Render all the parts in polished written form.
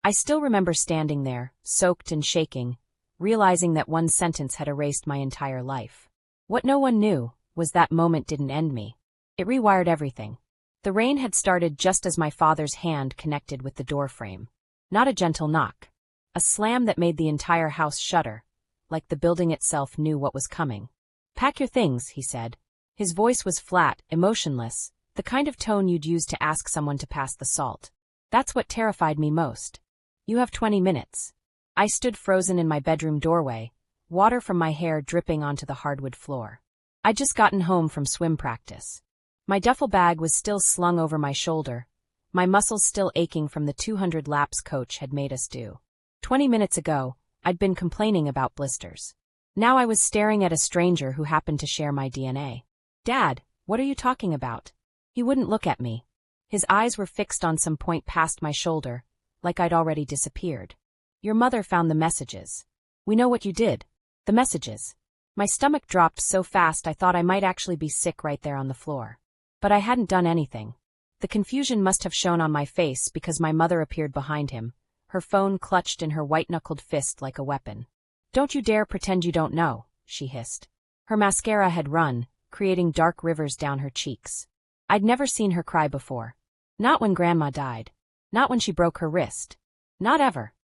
I still remember standing there, soaked and shaking, realizing that one sentence had erased my entire life. What no one knew was that moment didn't end me. It rewired everything. The rain had started just as my father's hand connected with the door frame. Not a gentle knock. A slam that made the entire house shudder, like the building itself knew what was coming. "Pack your things," he said. His voice was flat, emotionless, the kind of tone you'd use to ask someone to pass the salt. That's what terrified me most. "You have 20 minutes. I stood frozen in my bedroom doorway, water from my hair dripping onto the hardwood floor. I'd just gotten home from swim practice. My duffel bag was still slung over my shoulder, my muscles still aching from the 200 laps coach had made us do. 20 minutes ago, I'd been complaining about blisters. Now I was staring at a stranger who happened to share my DNA. "Dad, what are you talking about?" He wouldn't look at me. His eyes were fixed on some point past my shoulder, like I'd already disappeared. "Your mother found the messages. We know what you did. The messages." My stomach dropped so fast I thought I might actually be sick right there on the floor. But I hadn't done anything. The confusion must have shown on my face because my mother appeared behind him, her phone clutched in her white-knuckled fist like a weapon. "Don't you dare pretend you don't know," she hissed. Her mascara had run, creating dark rivers down her cheeks. I'd never seen her cry before. Not when Grandma died. Not when she broke her wrist. Not ever.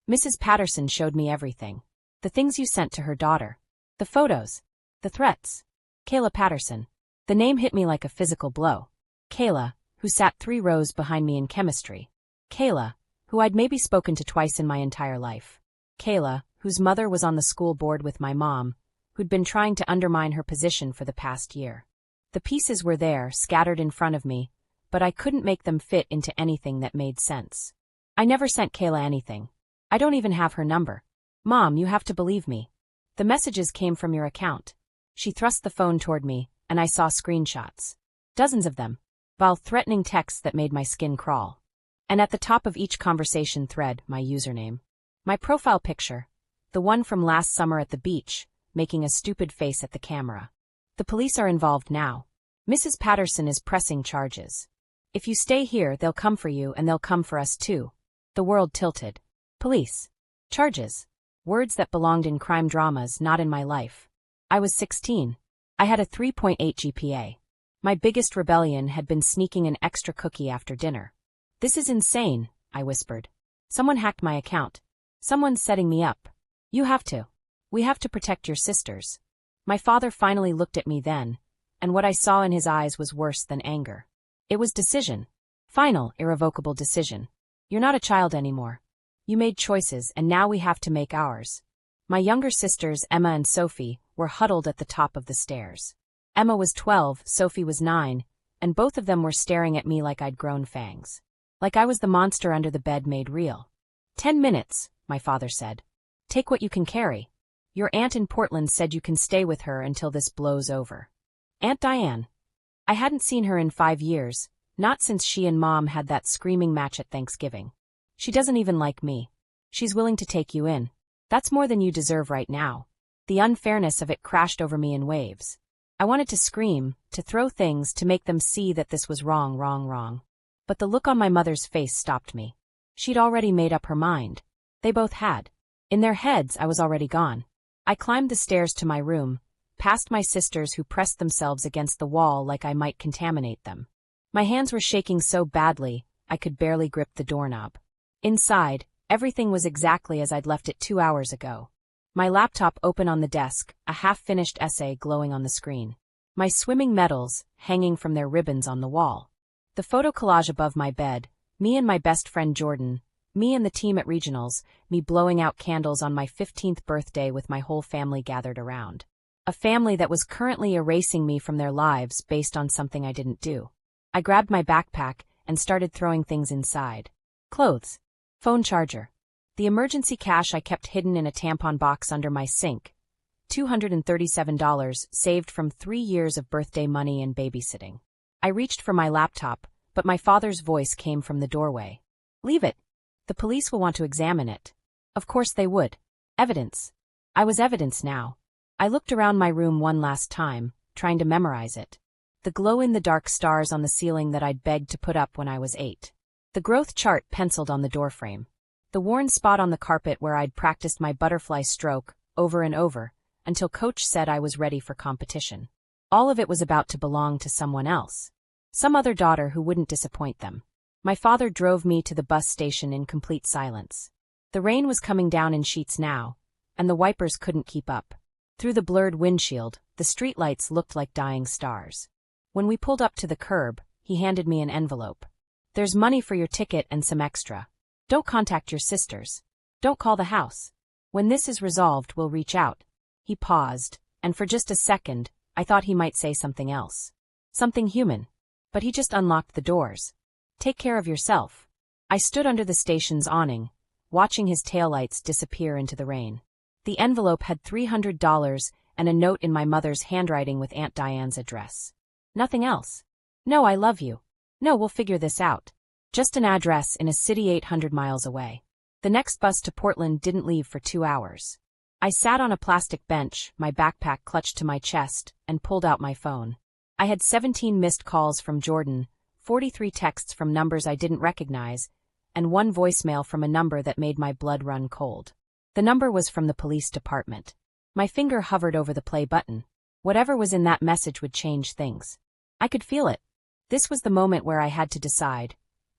"Mrs. Patterson showed me everything. The things you sent to her daughter. The photos. The threats. Kayla Patterson." The name hit me like a physical blow. Kayla, who sat 3 rows behind me in chemistry. Kayla, who I'd maybe spoken to twice in my entire life. Kayla, whose mother was on the school board with my mom, who'd been trying to undermine her position for the past year. The pieces were there, scattered in front of me, but I couldn't make them fit into anything that made sense. "I never sent Kayla anything. I don't even have her number. Mom, you have to believe me. The messages came from your account." She thrust the phone toward me, and I saw screenshots. Dozens of them. While threatening texts that made my skin crawl. And at the top of each conversation thread, my username. My profile picture. The one from last summer at the beach, making a stupid face at the camera. "The police are involved now. Mrs. Patterson is pressing charges. If you stay here, they'll come for you and they'll come for us too." The world tilted. Police. Charges. Words that belonged in crime dramas, not in my life. I was 16. I had a 3.8 GPA. My biggest rebellion had been sneaking an extra cookie after dinner. "This is insane," I whispered. "Someone hacked my account. Someone's setting me up. You have to. We have to protect your sisters." My father finally looked at me then, and what I saw in his eyes was worse than anger. It was decision. Final, irrevocable decision. "You're not a child anymore. You made choices and now we have to make ours." My younger sisters, Emma and Sophie, were huddled at the top of the stairs. Emma was 12, Sophie was 9, and both of them were staring at me like I'd grown fangs. Like I was the monster under the bed made real. 10 minutes, my father said. "Take what you can carry. Your aunt in Portland said you can stay with her until this blows over." Aunt Diane. I hadn't seen her in 5 years, not since she and Mom had that screaming match at Thanksgiving. "She doesn't even like me. She's willing to take you in. That's more than you deserve right now." The unfairness of it crashed over me in waves. I wanted to scream, to throw things, to make them see that this was wrong, wrong, wrong. But the look on my mother's face stopped me. She'd already made up her mind. They both had. In their heads, I was already gone. I climbed the stairs to my room, past my sisters who pressed themselves against the wall like I might contaminate them. My hands were shaking so badly, I could barely grip the doorknob. Inside, everything was exactly as I'd left it 2 hours ago. My laptop open on the desk, a half-finished essay glowing on the screen. My swimming medals, hanging from their ribbons on the wall. The photo collage above my bed, me and my best friend Jordan, me and the team at regionals, me blowing out candles on my 15th birthday with my whole family gathered around. A family that was currently erasing me from their lives based on something I didn't do. I grabbed my backpack and started throwing things inside. Clothes. Phone charger. The emergency cash I kept hidden in a tampon box under my sink. $237 saved from 3 years of birthday money and babysitting. I reached for my laptop, but my father's voice came from the doorway. "Leave it. The police will want to examine it." Of course they would. Evidence. I was evidence now. I looked around my room one last time, trying to memorize it. The glow-in-the-dark stars on the ceiling that I'd begged to put up when I was 8. The growth chart penciled on the doorframe. The worn spot on the carpet where I'd practiced my butterfly stroke over and over, until coach said I was ready for competition. All of it was about to belong to someone else. Some other daughter who wouldn't disappoint them. My father drove me to the bus station in complete silence. The rain was coming down in sheets now, and the wipers couldn't keep up. Through the blurred windshield, the streetlights looked like dying stars. When we pulled up to the curb, he handed me an envelope. "There's money for your ticket and some extra. Don't contact your sisters. Don't call the house. When this is resolved, we'll reach out." He paused, and for just a second, I thought he might say something else. Something human. But he just unlocked the doors. "Take care of yourself." I stood under the station's awning, watching his taillights disappear into the rain. The envelope had $300 and a note in my mother's handwriting with Aunt Diane's address. Nothing else. "No, I love you. No, we'll figure this out." Just an address in a city 800 miles away. The next bus to Portland didn't leave for 2 hours. I sat on a plastic bench, my backpack clutched to my chest, and pulled out my phone. I had 17 missed calls from Jordan, 43 texts from numbers I didn't recognize, and 1 voicemail from a number that made my blood run cold. The number was from the police department. My finger hovered over the play button. Whatever was in that message would change things. I could feel it. This was the moment where I had to decide.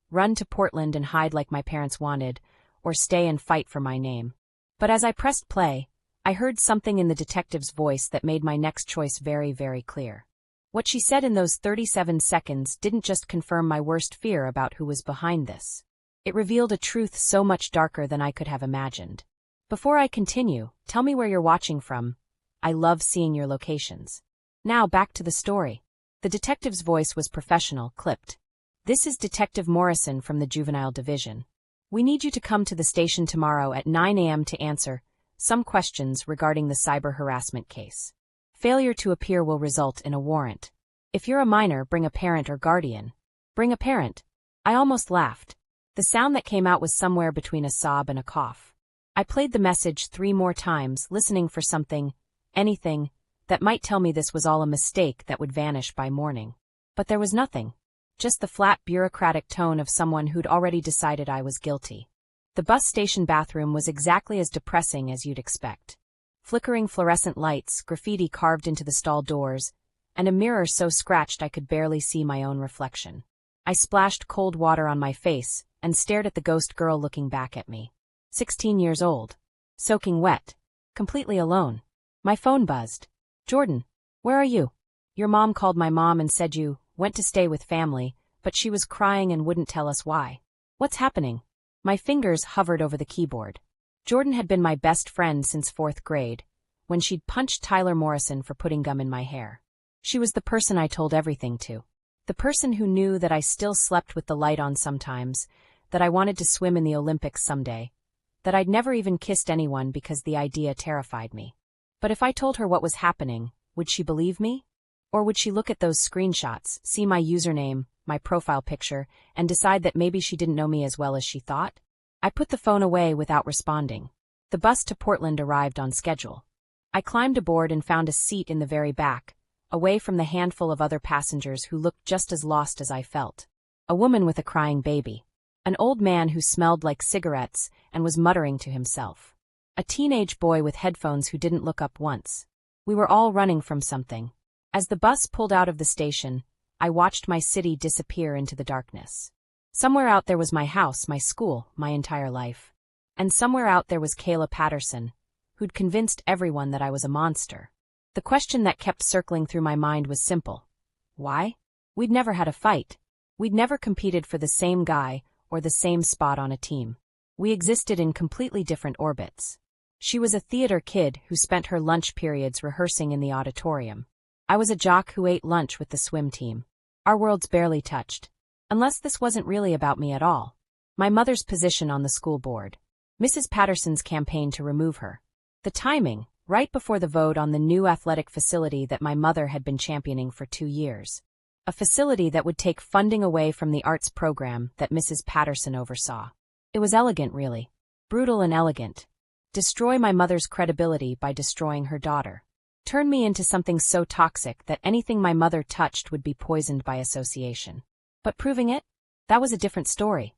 Run to Portland and hide like my parents wanted, or stay and fight for my name. But as I pressed play, I heard something in the detective's voice that made my next choice very, very clear. What she said in those 37 seconds didn't just confirm my worst fear about who was behind this. It revealed a truth so much darker than I could have imagined. "Before I continue, tell me where you're watching from. I love seeing your locations." Now back to the story. The detective's voice was professional, clipped. "This is Detective Morrison from the Juvenile Division. We need you to come to the station tomorrow at 9 a.m. to answer some questions regarding the cyber harassment case. Failure to appear will result in a warrant. If you're a minor, bring a parent or guardian." Bring a parent. I almost laughed. The sound that came out was somewhere between a sob and a cough. I played the message 3 more times, listening for something, anything, that might tell me this was all a mistake that would vanish by morning. But there was nothing. Just the flat bureaucratic tone of someone who'd already decided I was guilty. The bus station bathroom was exactly as depressing as you'd expect. Flickering fluorescent lights, graffiti carved into the stall doors, and a mirror so scratched I could barely see my own reflection. I splashed cold water on my face and stared at the ghost girl looking back at me. 16 years old. Soaking wet. Completely alone. My phone buzzed. "Jordan, where are you? Your mom called my mom and said you went to stay with family, but she was crying and wouldn't tell us why. What's happening?" My fingers hovered over the keyboard. Jordan had been my best friend since 4th grade, when she'd punched Tyler Morrison for putting gum in my hair. She was the person I told everything to. The person who knew that I still slept with the light on sometimes, that I wanted to swim in the Olympics someday, that I'd never even kissed anyone because the idea terrified me. But if I told her what was happening, would she believe me? Or would she look at those screenshots, see my username, my profile picture, and decide that maybe she didn't know me as well as she thought? I put the phone away without responding. The bus to Portland arrived on schedule. I climbed aboard and found a seat in the very back, away from the handful of other passengers who looked just as lost as I felt. A woman with a crying baby. An old man who smelled like cigarettes and was muttering to himself. A teenage boy with headphones who didn't look up once. We were all running from something. As the bus pulled out of the station, I watched my city disappear into the darkness. Somewhere out there was my house, my school, my entire life. And somewhere out there was Kayla Patterson, who'd convinced everyone that I was a monster. The question that kept circling through my mind was simple. Why? We'd never had a fight. We'd never competed for the same guy or the same spot on a team. We existed in completely different orbits. She was a theater kid who spent her lunch periods rehearsing in the auditorium. I was a jock who ate lunch with the swim team. Our worlds barely touched. Unless this wasn't really about me at all. My mother's position on the school board. Mrs. Patterson's campaign to remove her. The timing, right before the vote on the new athletic facility that my mother had been championing for 2 years. A facility that would take funding away from the arts program that Mrs. Patterson oversaw. It was elegant, really. Brutal and elegant. Destroy my mother's credibility by destroying her daughter. Turn me into something so toxic that anything my mother touched would be poisoned by association. But proving it? That was a different story.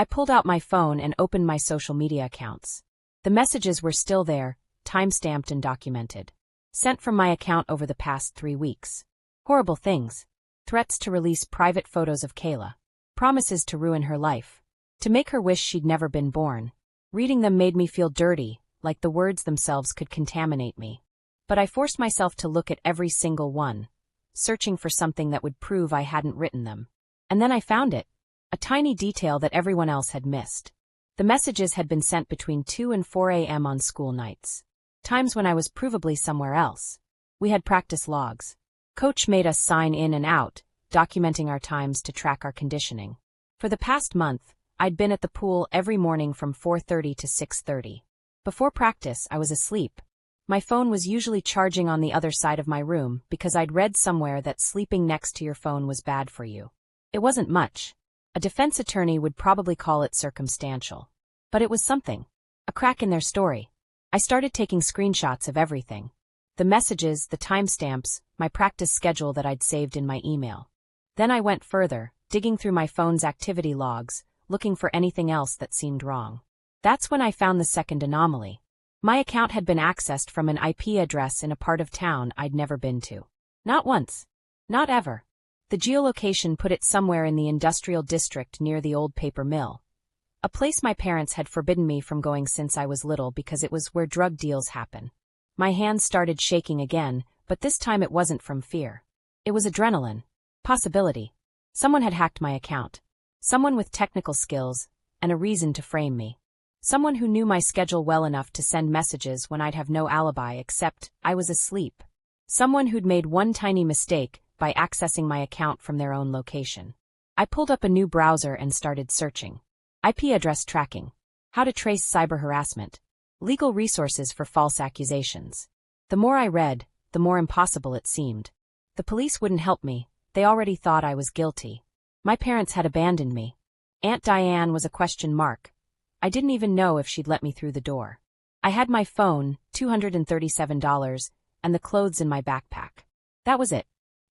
I pulled out my phone and opened my social media accounts. The messages were still there, time-stamped and documented. Sent from my account over the past 3 weeks. Horrible things. Threats to release private photos of Kayla. Promises to ruin her life. To make her wish she'd never been born. Reading them made me feel dirty, like the words themselves could contaminate me. But I forced myself to look at every single one, searching for something that would prove I hadn't written them. And then I found it. A tiny detail that everyone else had missed. The messages had been sent between 2 and 4 a.m. on school nights. Times when I was provably somewhere else. We had practice logs. Coach made us sign in and out, documenting our times to track our conditioning. For the past month, I'd been at the pool every morning from 4:30 to 6:30. Before practice, I was asleep. My phone was usually charging on the other side of my room because I'd read somewhere that sleeping next to your phone was bad for you. It wasn't much. A defense attorney would probably call it circumstantial. But it was something. A crack in their story. I started taking screenshots of everything. The messages, the timestamps, my practice schedule that I'd saved in my email. Then I went further, digging through my phone's activity logs, looking for anything else that seemed wrong. That's when I found the second anomaly. My account had been accessed from an IP address in a part of town I'd never been to. Not once. Not ever. The geolocation put it somewhere in the industrial district near the old paper mill. A place my parents had forbidden me from going since I was little because it was where drug deals happen. My hands started shaking again, but this time it wasn't from fear. It was adrenaline. Possibility. Someone had hacked my account. Someone with technical skills, and a reason to frame me. Someone who knew my schedule well enough to send messages when I'd have no alibi except I was asleep. Someone who'd made one tiny mistake by accessing my account from their own location. I pulled up a new browser and started searching. IP address tracking. How to trace cyber harassment. Legal resources for false accusations. The more I read, the more impossible it seemed. The police wouldn't help me. They already thought I was guilty. My parents had abandoned me. Aunt Diane was a question mark. I didn't even know if she'd let me through the door. I had my phone, $237, and the clothes in my backpack. That was it.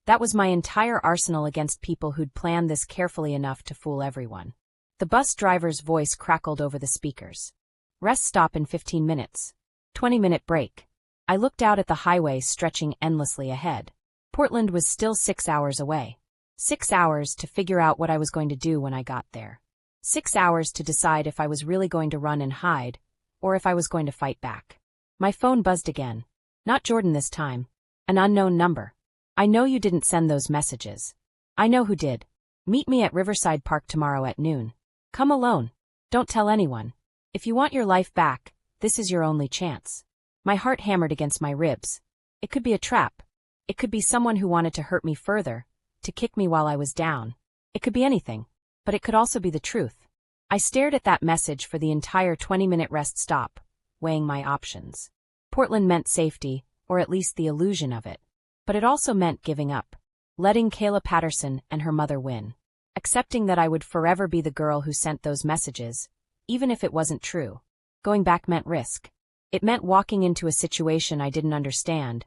That was my entire arsenal against people who'd planned this carefully enough to fool everyone. The bus driver's voice crackled over the speakers. Rest stop in 15 minutes. 20-minute break. I looked out at the highway stretching endlessly ahead. Portland was still 6 hours away. 6 hours to figure out what I was going to do when I got there. 6 hours to decide if I was really going to run and hide, or if I was going to fight back. My phone buzzed again. Not Jordan this time. An unknown number. I know you didn't send those messages. I know who did. Meet me at Riverside Park tomorrow at noon. Come alone. Don't tell anyone. If you want your life back, this is your only chance. My heart hammered against my ribs. It could be a trap. It could be someone who wanted to hurt me further, to kick me while I was down. It could be anything. But it could also be the truth. I stared at that message for the entire 20-minute rest stop, weighing my options. Portland meant safety, or at least the illusion of it. But it also meant giving up. Letting Kayla Patterson and her mother win. Accepting that I would forever be the girl who sent those messages, even if it wasn't true. Going back meant risk. It meant walking into a situation I didn't understand,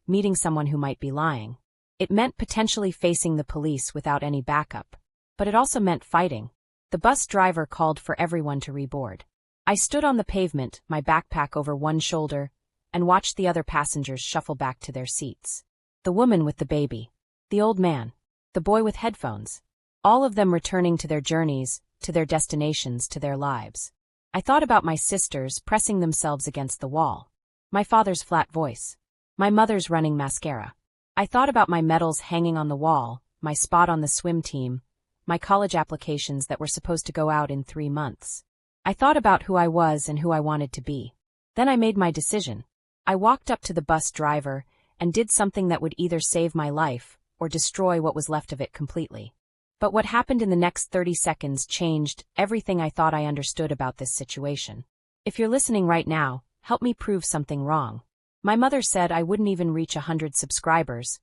meeting someone who might be lying. It meant potentially facing the police without any backup. But it also meant fighting. The bus driver called for everyone to reboard. I stood on the pavement, my backpack over one shoulder, and watched the other passengers shuffle back to their seats. The woman with the baby. The old man. The boy with headphones. All of them returning to their journeys, to their destinations, to their lives. I thought about my sisters pressing themselves against the wall. My father's flat voice. My mother's running mascara. I thought about my medals hanging on the wall, my spot on the swim team, my college applications that were supposed to go out in 3 months. I thought about who I was and who I wanted to be. Then I made my decision. I walked up to the bus driver and did something that would either save my life or destroy what was left of it completely. But what happened in the next 30 seconds changed everything I thought I understood about this situation. If you're listening right now, help me prove something wrong. My mother said I wouldn't even reach 100 subscribers,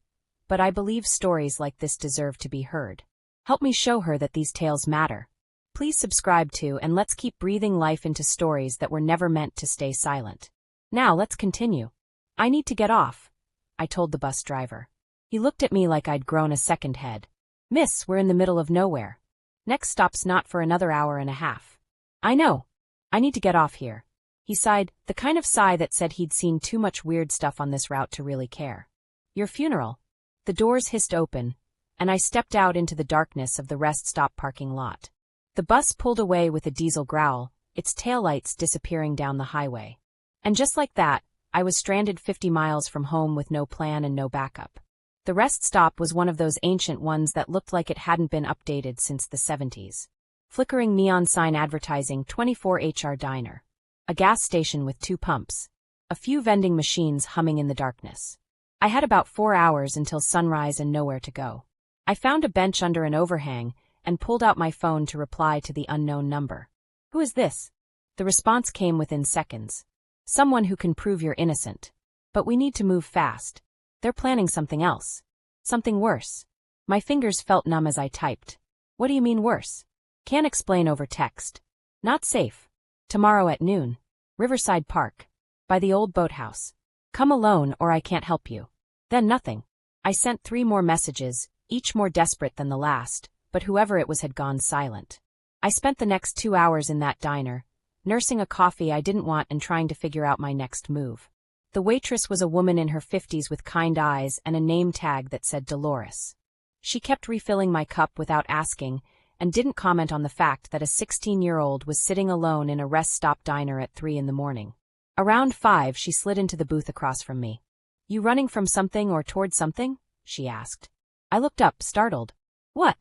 but I believe stories like this deserve to be heard. Help me show her that these tales matter. Please subscribe to and let's keep breathing life into stories that were never meant to stay silent. Now let's continue. I need to get off, I told the bus driver. He looked at me like I'd grown a second head. Miss, we're in the middle of nowhere. Next stop's not for another hour and a half. I know. I need to get off here. He sighed, the kind of sigh that said he'd seen too much weird stuff on this route to really care. Your funeral. The doors hissed open, and I stepped out into the darkness of the rest stop parking lot. The bus pulled away with a diesel growl, its taillights disappearing down the highway. And just like that, I was stranded 50 miles from home with no plan and no backup. The rest stop was one of those ancient ones that looked like it hadn't been updated since the 70s. Flickering neon sign advertising 24HR Diner. A gas station with 2 pumps. A few vending machines humming in the darkness. I had about 4 hours until sunrise and nowhere to go. I found a bench under an overhang and pulled out my phone to reply to the unknown number. Who is this? The response came within seconds. Someone who can prove you're innocent. But we need to move fast. They're planning something else. Something worse. My fingers felt numb as I typed. What do you mean worse? Can't explain over text. Not safe. Tomorrow at noon. Riverside Park. By the old boathouse. Come alone or I can't help you. Then nothing. I sent 3 more messages, each more desperate than the last, but whoever it was had gone silent. I spent the next 2 hours in that diner, nursing a coffee I didn't want and trying to figure out my next move. The waitress was a woman in her 50s with kind eyes and a name tag that said Dolores. She kept refilling my cup without asking, and didn't comment on the fact that a 16-year-old was sitting alone in a rest stop diner at 3 in the morning. Around 5 she slid into the booth across from me. You running from something or toward something? She asked. I looked up, startled. What?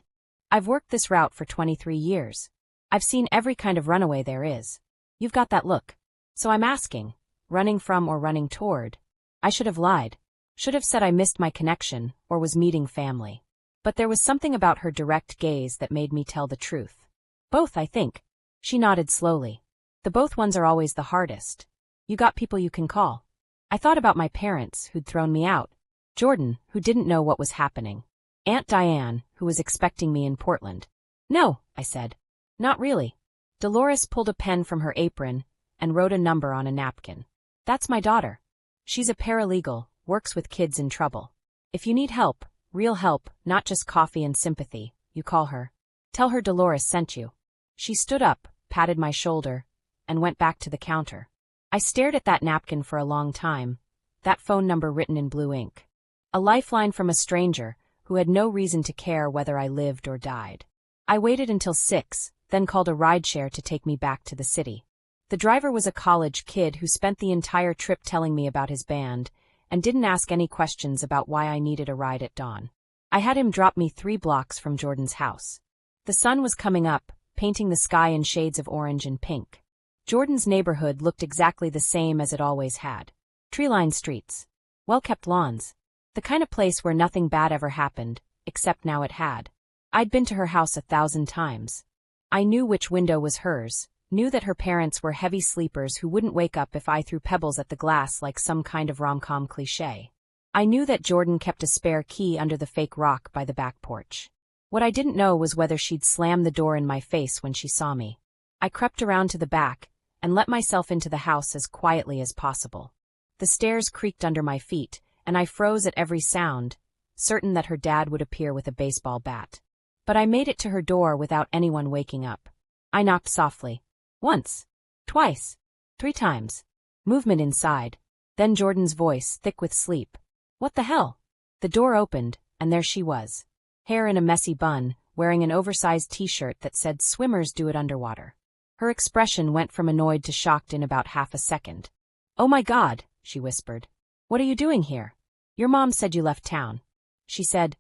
I've worked this route for 23 years. I've seen every kind of runaway there is. You've got that look. So I'm asking, running from or running toward? I should have lied. Should have said I missed my connection, or was meeting family. But there was something about her direct gaze that made me tell the truth. Both, I think. She nodded slowly. The both ones are always the hardest. You got people you can call. I thought about my parents, who'd thrown me out. Jordan, who didn't know what was happening. Aunt Diane, who was expecting me in Portland. No, I said. Not really. Dolores pulled a pen from her apron and wrote a number on a napkin. That's my daughter. She's a paralegal, works with kids in trouble. If you need help, real help, not just coffee and sympathy, you call her. Tell her Dolores sent you. She stood up, patted my shoulder, and went back to the counter. I stared at that napkin for a long time, that phone number written in blue ink. A lifeline from a stranger who had no reason to care whether I lived or died. I waited until 6, then called a rideshare to take me back to the city. The driver was a college kid who spent the entire trip telling me about his band, and didn't ask any questions about why I needed a ride at dawn. I had him drop me 3 blocks from Jordan's house. The sun was coming up, painting the sky in shades of orange and pink. Jordan's neighborhood looked exactly the same as it always had. Tree-lined streets. Well-kept lawns. The kind of place where nothing bad ever happened, except now it had. I'd been to her house 1,000 times. I knew which window was hers, knew that her parents were heavy sleepers who wouldn't wake up if I threw pebbles at the glass like some kind of rom-com cliché. I knew that Jordan kept a spare key under the fake rock by the back porch. What I didn't know was whether she'd slam the door in my face when she saw me. I crept around to the back and let myself into the house as quietly as possible. The stairs creaked under my feet, and I froze at every sound, certain that her dad would appear with a baseball bat. But I made it to her door without anyone waking up. I knocked softly. Once. Twice. 3 times. Movement inside. Then Jordan's voice, thick with sleep. What the hell? The door opened, and there she was. Hair in a messy bun, wearing an oversized t-shirt that said swimmers do it underwater. Her expression went from annoyed to shocked in about half a second. Oh my God, she whispered. What are you doing here? Your mom said you left town. She said.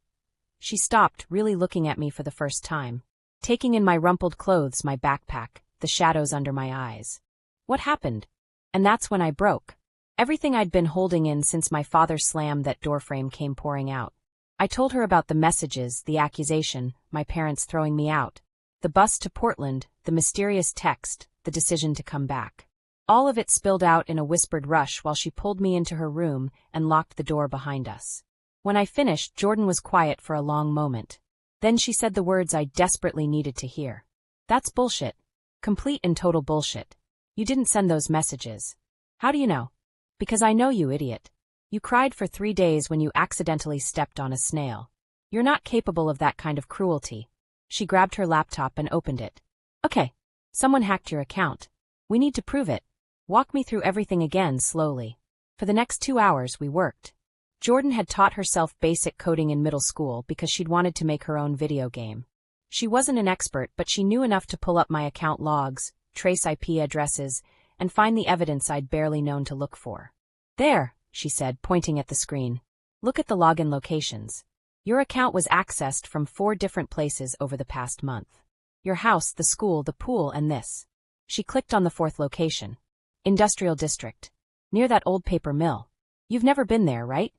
She stopped, really looking at me for the first time. Taking in my rumpled clothes, my backpack, the shadows under my eyes. What happened? And that's when I broke. Everything I'd been holding in since my father slammed that doorframe came pouring out. I told her about the messages, the accusation, my parents throwing me out. The bus to Portland, the mysterious text, the decision to come back. All of it spilled out in a whispered rush while she pulled me into her room and locked the door behind us. When I finished, Jordan was quiet for a long moment. Then she said the words I desperately needed to hear. That's bullshit. Complete and total bullshit. You didn't send those messages. How do you know? Because I know you, idiot. You cried for 3 days when you accidentally stepped on a snail. You're not capable of that kind of cruelty. She grabbed her laptop and opened it. Okay. Someone hacked your account. We need to prove it. Walk me through everything again slowly. For the next 2 hours we worked. Jordan had taught herself basic coding in middle school because she'd wanted to make her own video game. She wasn't an expert, but she knew enough to pull up my account logs, trace IP addresses, and find the evidence I'd barely known to look for. There, she said, pointing at the screen. Look at the login locations. Your account was accessed from 4 different places over the past month. Your house, the school, the pool, and this. She clicked on the 4th location. Industrial District. Near that old paper mill. You've never been there, right?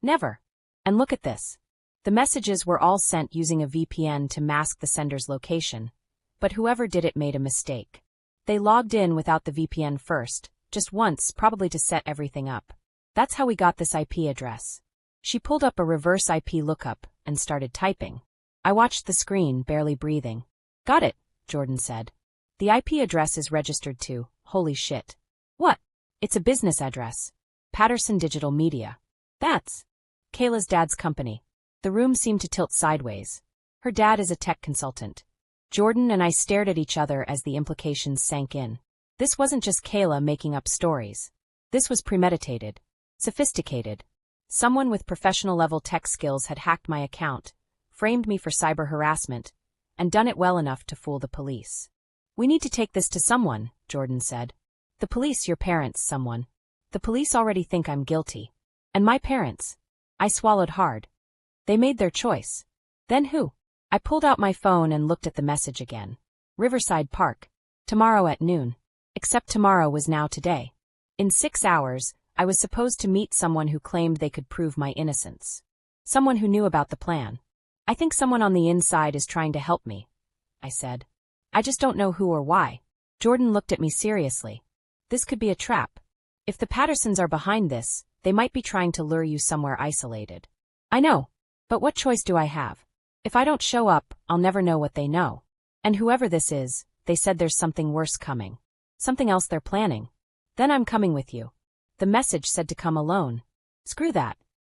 Never. And look at this. The messages were all sent using a VPN to mask the sender's location, but whoever did it made a mistake. They logged in without the VPN first, just once, probably to set everything up. That's how we got this IP address. She pulled up a reverse IP lookup and started typing. I watched the screen, barely breathing. Got it, Jordan said. The IP address is registered to, holy shit. What? It's a business address. Patterson Digital Media. That's Kayla's dad's company. The room seemed to tilt sideways. Her dad is a tech consultant. Jordan and I stared at each other as the implications sank in. This wasn't just Kayla making up stories. This was premeditated. Sophisticated. Someone with professional-level tech skills had hacked my account, framed me for cyber harassment, and done it well enough to fool the police. We need to take this to someone, Jordan said. The police, your parents, someone. The police already think I'm guilty. And my parents. I swallowed hard. They made their choice. Then who? I pulled out my phone and looked at the message again. Riverside Park. Tomorrow at noon. Except tomorrow was now today. In 6 hours, I was supposed to meet someone who claimed they could prove my innocence. Someone who knew about the plan. I think someone on the inside is trying to help me, I said. I just don't know who or why. Jordan looked at me seriously. This could be a trap. If the Pattersons are behind this, they might be trying to lure you somewhere isolated. I know. But what choice do I have? If I don't show up, I'll never know what they know. And whoever this is, they said there's something worse coming. Something else they're planning. Then I'm coming with you. The message said to come alone. Screw that.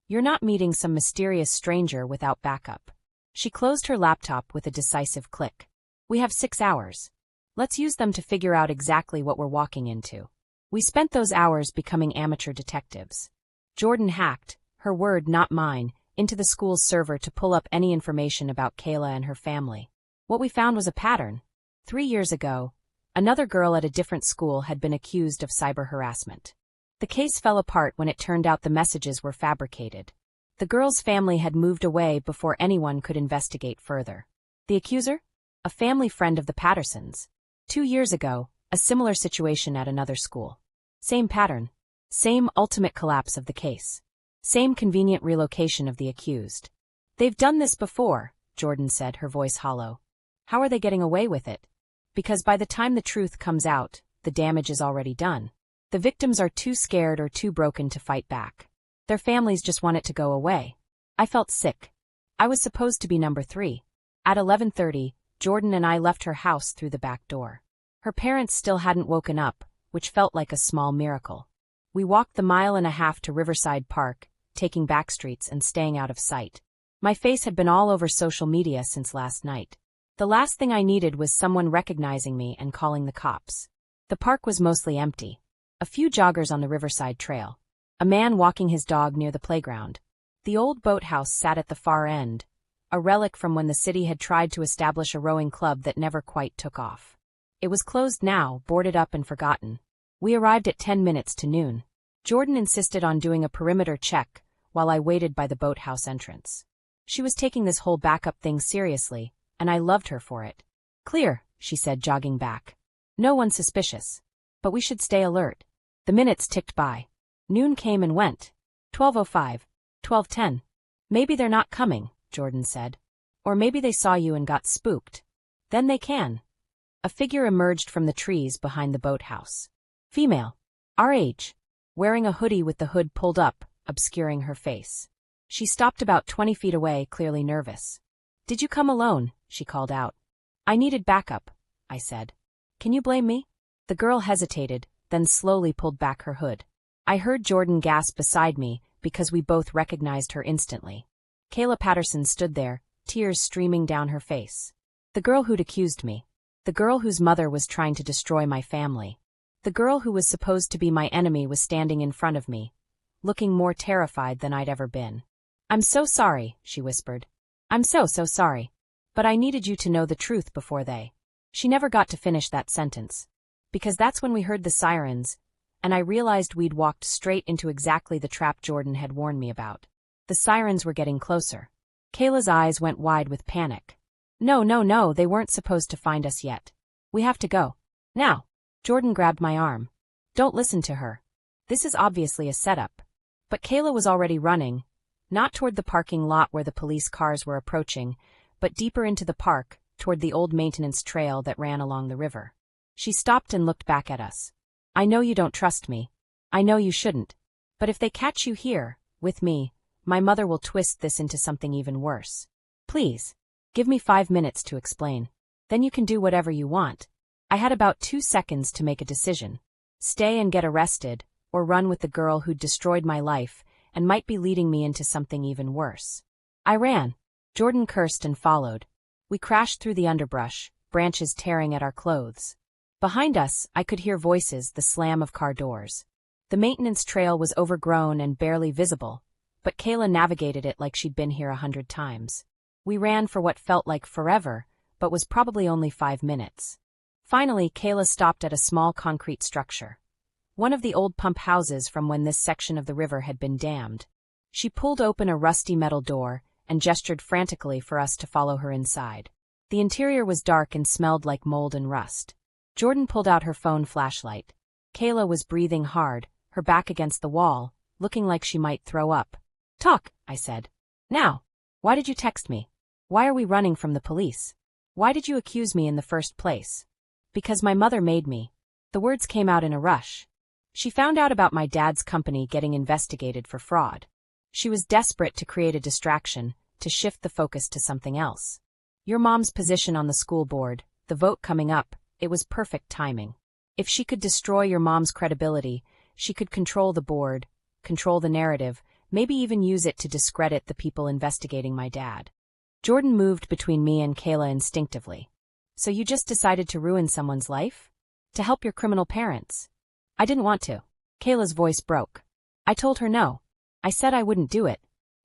You're not meeting some mysterious stranger without backup. She closed her laptop with a decisive click. We have 6 hours. Let's use them to figure out exactly what we're walking into. We spent those hours becoming amateur detectives. Jordan hacked, her word not mine, into the school's server to pull up any information about Kayla and her family. What we found was a pattern. 3 years ago, another girl at a different school had been accused of cyber harassment. The case fell apart when it turned out the messages were fabricated. The girl's family had moved away before anyone could investigate further. The accuser? A family friend of the Pattersons. 2 years ago, a similar situation at another school. Same pattern. Same ultimate collapse of the case. Same convenient relocation of the accused. They've done this before, Jordan said, her voice hollow. How are they getting away with it? Because by the time the truth comes out, the damage is already done. The victims are too scared or too broken to fight back. Their families just want it to go away. I felt sick. I was supposed to be number 3. At 11:30, Jordan and I left her house through the back door. Her parents still hadn't woken up, which felt like a small miracle. We walked the 1.5 miles to Riverside Park, taking back streets and staying out of sight. My face had been all over social media since last night. The last thing I needed was someone recognizing me and calling the cops. The park was mostly empty. A few joggers on the Riverside Trail. A man walking his dog near the playground. The old boathouse sat at the far end, a relic from when the city had tried to establish a rowing club that never quite took off. It was closed now, boarded up and forgotten. We arrived at 10 minutes to noon. Jordan insisted on doing a perimeter check while I waited by the boathouse entrance. She was taking this whole backup thing seriously, and I loved her for it. Clear, she said, jogging back. No one suspicious. But we should stay alert. The minutes ticked by. Noon came and went. 12:05. 12:10. Maybe they're not coming, Jordan said. Or maybe they saw you and got spooked. Then they can. A figure emerged from the trees behind the boathouse. Female. Our age. Wearing a hoodie with the hood pulled up, obscuring her face. She stopped about 20 feet away, clearly nervous. Did you come alone? She called out. I needed backup, I said. Can you blame me? The girl hesitated, then slowly pulled back her hood. I heard Jordan gasp beside me because we both recognized her instantly. Kayla Patterson stood there, tears streaming down her face. The girl who'd accused me. The girl whose mother was trying to destroy my family. The girl who was supposed to be my enemy was standing in front of me, looking more terrified than I'd ever been. "I'm so sorry," she whispered. "I'm so sorry. But I needed you to know the truth before they." She never got to finish that sentence. Because that's when we heard the sirens, and I realized we'd walked straight into exactly the trap Jordan had warned me about. The sirens were getting closer. Kayla's eyes went wide with panic. No, they weren't supposed to find us yet. We have to go. Now. Jordan grabbed my arm. "Don't listen to her. This is obviously a setup." But Kayla was already running, not toward the parking lot where the police cars were approaching, but deeper into the park, toward the old maintenance trail that ran along the river. She stopped and looked back at us. "I know you don't trust me. I know you shouldn't. But if they catch you here, with me, my mother will twist this into something even worse. Please, give me 5 minutes to explain. Then you can do whatever you want." I had about 2 seconds to make a decision. Stay and get arrested, or run with the girl who'd destroyed my life and might be leading me into something even worse. I ran. Jordan cursed and followed. We crashed through the underbrush, branches tearing at our clothes. Behind us, I could hear voices, the slam of car doors. The maintenance trail was overgrown and barely visible, but Kayla navigated it like she'd been here 100 times. We ran for what felt like forever, but was probably only 5 minutes. Finally, Kayla stopped at a small concrete structure. One of the old pump houses from when this section of the river had been dammed. She pulled open a rusty metal door and gestured frantically for us to follow her inside. The interior was dark and smelled like mold and rust. Jordan pulled out her phone flashlight. Kayla was breathing hard, her back against the wall, looking like she might throw up. "Talk," I said. "Now. Why did you text me? Why are we running from the police? Why did you accuse me in the first place?" "Because my mother made me." The words came out in a rush. She found out about my dad's company getting investigated for fraud. She was desperate to create a distraction, to shift the focus to something else. Your mom's position on the school board, the vote coming up, it was perfect timing. If she could destroy your mom's credibility, she could control the board, control the narrative, maybe even use it to discredit the people investigating my dad. Jordan moved between me and Kayla instinctively. "So you just decided to ruin someone's life? To help your criminal parents?" "I didn't want to." Kayla's voice broke. I told her no. I said I wouldn't do it.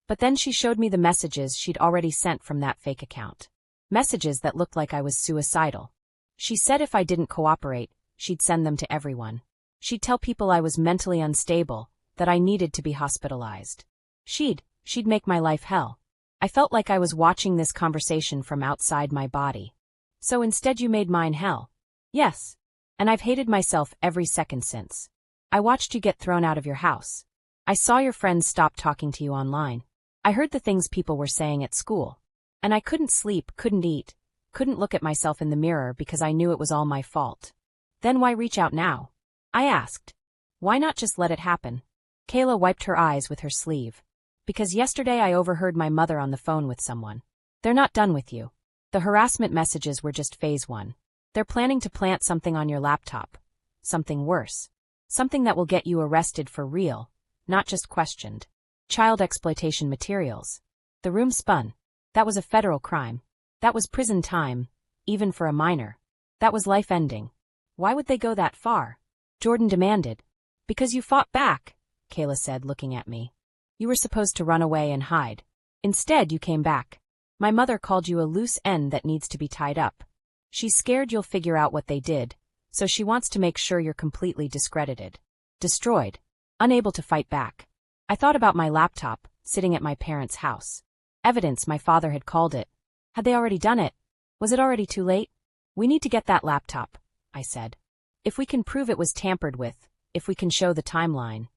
But then she showed me the messages she'd already sent from that fake account. Messages that looked like I was suicidal. She said if I didn't cooperate, she'd send them to everyone. She'd tell people I was mentally unstable, that I needed to be hospitalized. She'd make my life hell. I felt like I was watching this conversation from outside my body. "So instead you made mine hell?" "Yes. And I've hated myself every second since. I watched you get thrown out of your house. I saw your friends stop talking to you online. I heard the things people were saying at school. And I couldn't sleep, couldn't eat, couldn't look at myself in the mirror because I knew it was all my fault. Then why reach out now?" I asked. "Why not just let it happen?" Kayla wiped her eyes with her sleeve. "Because yesterday I overheard my mother on the phone with someone. They're not done with you. The harassment messages were just phase 1. They're planning to plant something on your laptop. Something worse. Something that will get you arrested for real, not just questioned. Child exploitation materials." The room spun. That was a federal crime. That was prison time, even for a minor. That was life-ending. Why would they go that far? Jordan demanded. "Because you fought back," Kayla said, looking at me. "You were supposed to run away and hide. Instead, you came back. My mother called you a loose end that needs to be tied up. She's scared you'll figure out what they did, so she wants to make sure you're completely discredited. Destroyed. Unable to fight back." I thought about my laptop, sitting at my parents' house. Evidence, my father had called it. Had they already done it? Was it already too late? "We need to get that laptop," I said. "If we can prove it was tampered with, if we can show the timeline."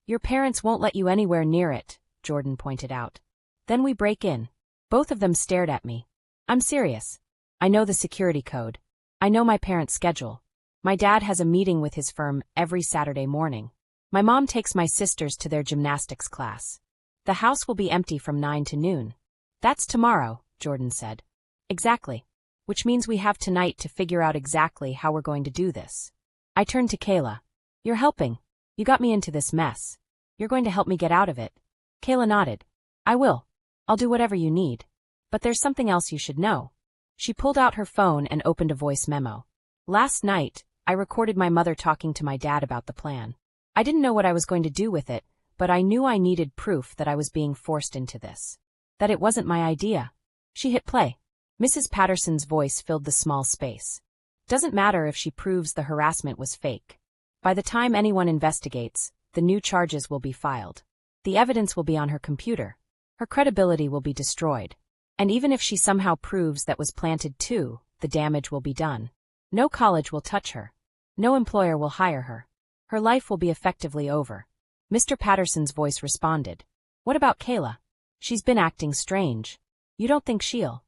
"Your parents won't let you anywhere near it," Jordan pointed out. "Then we break in." Both of them stared at me. "I'm serious. I know the security code. I know my parents' schedule. My dad has a meeting with his firm every Saturday morning. My mom takes my sisters to their gymnastics class. The house will be empty from 9 to noon. "That's tomorrow," Jordan said. "Exactly. Which means we have tonight to figure out exactly how we're going to do this." I turned to Kayla. "You're helping. You got me into this mess. You're going to help me get out of it." Kayla nodded. "I will. I'll do whatever you need. But there's something else you should know." She pulled out her phone and opened a voice memo. Last night, I recorded my mother talking to my dad about the plan. I didn't know what I was going to do with it, but I knew I needed proof that I was being forced into this. That it wasn't my idea. She hit play. Mrs. Patterson's voice filled the small space. Doesn't matter if she proves the harassment was fake. By the time anyone investigates, the new charges will be filed. The evidence will be on her computer. Her credibility will be destroyed. And even if she somehow proves that was planted too, the damage will be done. No college will touch her. No employer will hire her. Her life will be effectively over. Mr. Patterson's voice responded. What about Kayla? She's been acting strange. You don't think she'll?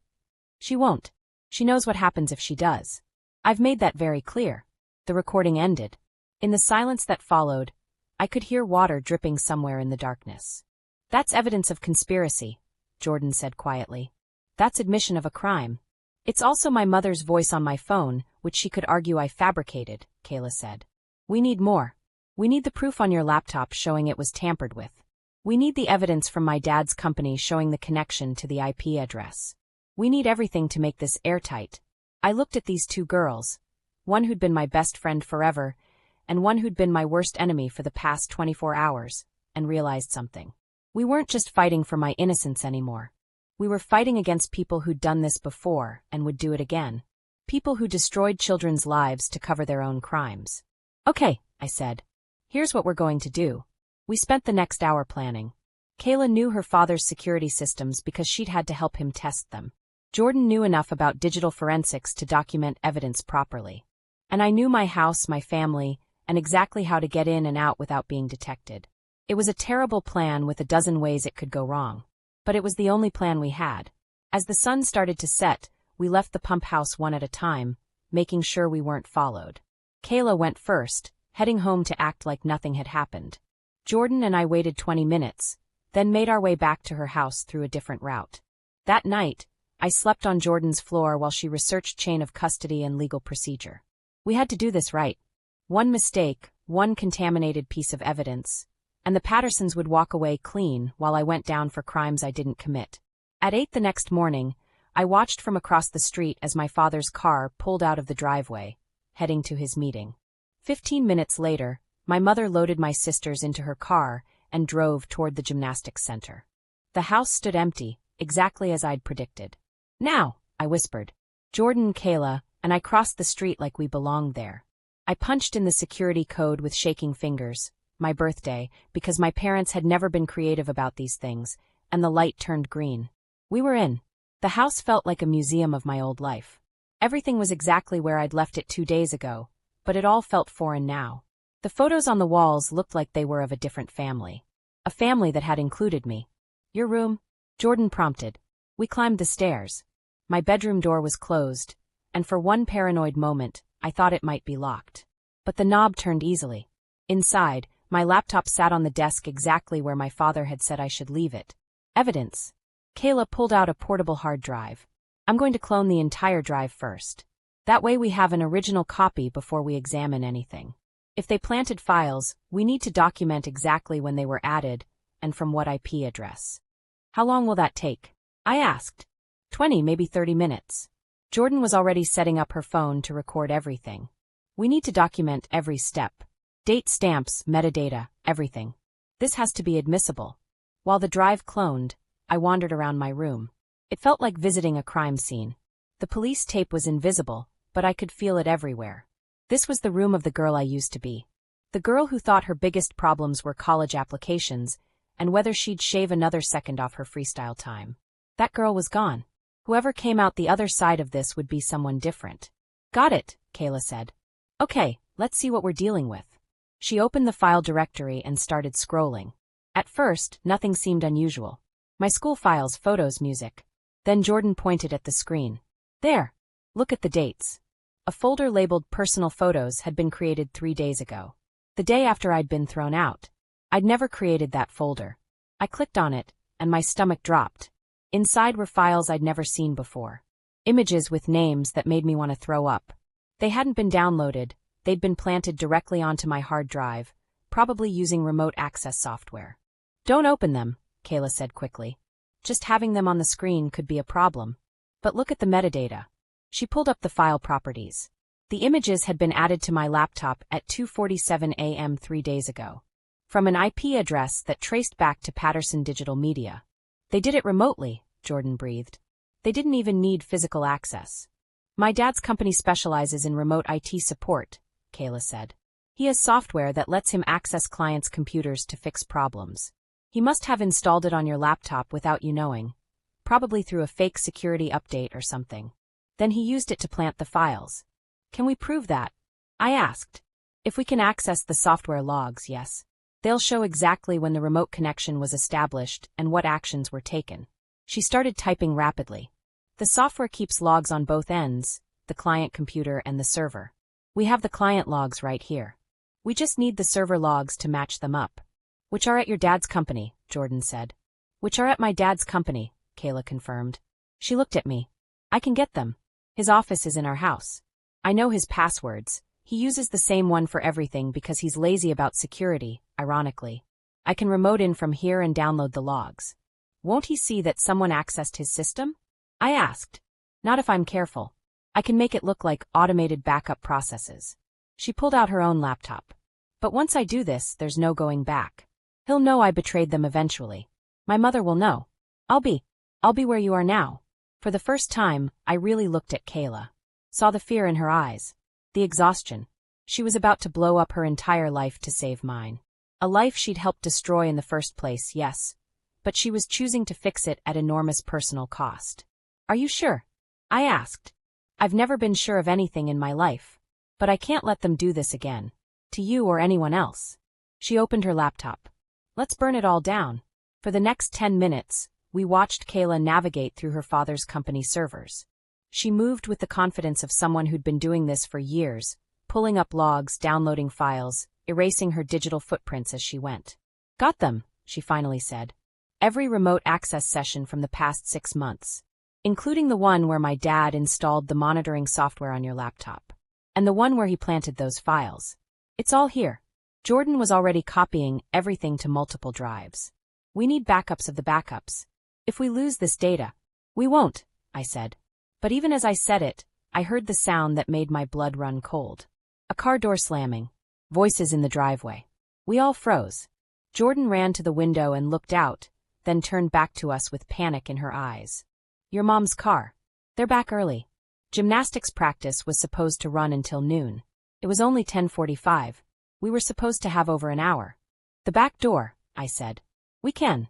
She won't. She knows what happens if she does. I've made that very clear. The recording ended. In the silence that followed, I could hear water dripping somewhere in the darkness. That's evidence of conspiracy, Jordan said quietly. That's admission of a crime. It's also my mother's voice on my phone, which she could argue I fabricated, Kayla said. We need more. We need the proof on your laptop showing it was tampered with. We need the evidence from my dad's company showing the connection to the IP address. We need everything to make this airtight. I looked at these two girls, one who'd been my best friend forever, and one who'd been my worst enemy for the past 24 hours, and realized something. We weren't just fighting for my innocence anymore. We were fighting against people who'd done this before and would do it again. People who destroyed children's lives to cover their own crimes. Okay, I said. Here's what we're going to do. We spent the next hour planning. Kayla knew her father's security systems because she'd had to help him test them. Jordan knew enough about digital forensics to document evidence properly. And I knew my house, my family, and exactly how to get in and out without being detected. It was a terrible plan with a dozen ways it could go wrong. But it was the only plan we had. As the sun started to set, we left the pump house one at a time, making sure we weren't followed. Kayla went first, heading home to act like nothing had happened. Jordan and I waited 20 minutes, then made our way back to her house through a different route. That night, I slept on Jordan's floor while she researched chain of custody and legal procedure. We had to do this right. One mistake, one contaminated piece of evidence, and the Pattersons would walk away clean while I went down for crimes I didn't commit. At 8 the next morning, I watched from across the street as my father's car pulled out of the driveway, heading to his meeting. 15 minutes later, my mother loaded my sisters into her car and drove toward the gymnastics center. The house stood empty, exactly as I'd predicted. Now, I whispered. Jordan, Kayla, and I crossed the street like we belonged there. I punched in the security code with shaking fingers, my birthday, because my parents had never been creative about these things, and the light turned green. We were in. The house felt like a museum of my old life. Everything was exactly where I'd left it 2 days ago, but it all felt foreign now. The photos on the walls looked like they were of a different family. A family that had included me. Your room? Jordan prompted. We climbed the stairs. My bedroom door was closed, and for one paranoid moment, I thought it might be locked. But the knob turned easily. Inside, my laptop sat on the desk exactly where my father had said I should leave it. Evidence. Kayla pulled out a portable hard drive. I'm going to clone the entire drive first. That way we have an original copy before we examine anything. If they planted files, we need to document exactly when they were added, and from what IP address. How long will that take? I asked. 20, maybe 30 minutes. Jordan was already setting up her phone to record everything. We need to document every step. Date stamps, metadata, everything. This has to be admissible. While the drive cloned, I wandered around my room. It felt like visiting a crime scene. The police tape was invisible, but I could feel it everywhere. This was the room of the girl I used to be. The girl who thought her biggest problems were college applications, and whether she'd shave another second off her freestyle time. That girl was gone. Whoever came out the other side of this would be someone different. Got it, Kayla said. Okay, let's see what we're dealing with. She opened the file directory and started scrolling. At first, nothing seemed unusual. My school files, photos, music. Then Jordan pointed at the screen. There. Look at the dates. A folder labeled Personal Photos had been created 3 days ago. The day after I'd been thrown out. I'd never created that folder. I clicked on it, and my stomach dropped. Inside were files I'd never seen before. Images with names that made me want to throw up. They hadn't been downloaded, they'd been planted directly onto my hard drive, probably using remote access software. Don't open them, Kayla said quickly. Just having them on the screen could be a problem. But look at the metadata. She pulled up the file properties. The images had been added to my laptop at 2:47 a.m. 3 days ago. From an IP address that traced back to Patterson Digital Media. They did it remotely, Jordan breathed. They didn't even need physical access. My dad's company specializes in remote IT support, Kayla said. He has software that lets him access clients' computers to fix problems. He must have installed it on your laptop without you knowing, probably through a fake security update or something. Then he used it to plant the files. Can we prove that? I asked. If we can access the software logs, yes. They'll show exactly when the remote connection was established and what actions were taken. She started typing rapidly. The software keeps logs on both ends, the client computer and the server. We have the client logs right here. We just need the server logs to match them up. Which are at your dad's company, Jordan said. Which are at my dad's company, Kayla confirmed. She looked at me. I can get them. His office is in our house. I know his passwords. He uses the same one for everything because he's lazy about security, ironically. I can remote in from here and download the logs. Won't he see that someone accessed his system? I asked. Not if I'm careful. I can make it look like automated backup processes. She pulled out her own laptop. But once I do this, there's no going back. He'll know I betrayed them eventually. My mother will know. I'll be where you are now. For the first time, I really looked at Kayla. Saw the fear in her eyes. The exhaustion. She was about to blow up her entire life to save mine. A life she'd helped destroy in the first place, yes. But she was choosing to fix it at enormous personal cost. Are you sure? I asked. I've never been sure of anything in my life. But I can't let them do this again. To you or anyone else. She opened her laptop. Let's burn it all down. For the next 10 minutes, we watched Kayla navigate through her father's company servers. She moved with the confidence of someone who'd been doing this for years, pulling up logs, downloading files, erasing her digital footprints as she went. Got them, she finally said. Every remote access session from the past 6 months. Including the one where my dad installed the monitoring software on your laptop. And the one where he planted those files. It's all here. Jordan was already copying everything to multiple drives. We need backups of the backups. If we lose this data, we won't, I said. But even as I said it, I heard the sound that made my blood run cold. A car door slamming. Voices in the driveway. We all froze. Jordan ran to the window and looked out, then turned back to us with panic in her eyes. Your mom's car. They're back early. Gymnastics practice was supposed to run until noon. It was only 10:45. We were supposed to have over an hour. The back door, I said. We can.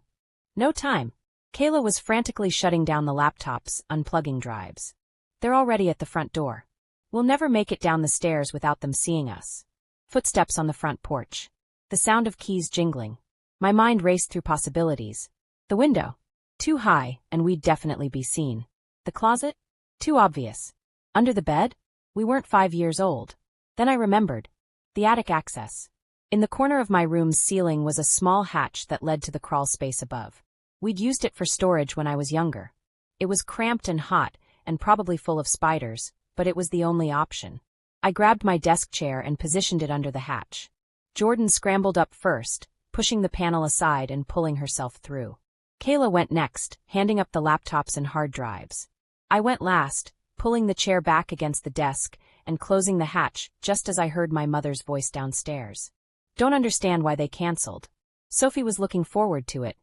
No time. Kayla was frantically shutting down the laptops, unplugging drives. They're already at the front door. We'll never make it down the stairs without them seeing us. Footsteps on the front porch. The sound of keys jingling. My mind raced through possibilities. The window. Too high, and we'd definitely be seen. The closet? Too obvious. Under the bed? We weren't 5 years old. Then I remembered. The attic access. In the corner of my room's ceiling was a small hatch that led to the crawl space above. We'd used it for storage when I was younger. It was cramped and hot, and probably full of spiders, but it was the only option. I grabbed my desk chair and positioned it under the hatch. Jordan scrambled up first, pushing the panel aside and pulling herself through. Kayla went next, handing up the laptops and hard drives. I went last, pulling the chair back against the desk and closing the hatch just as I heard my mother's voice downstairs. Don't understand why they canceled. Sophie was looking forward to it.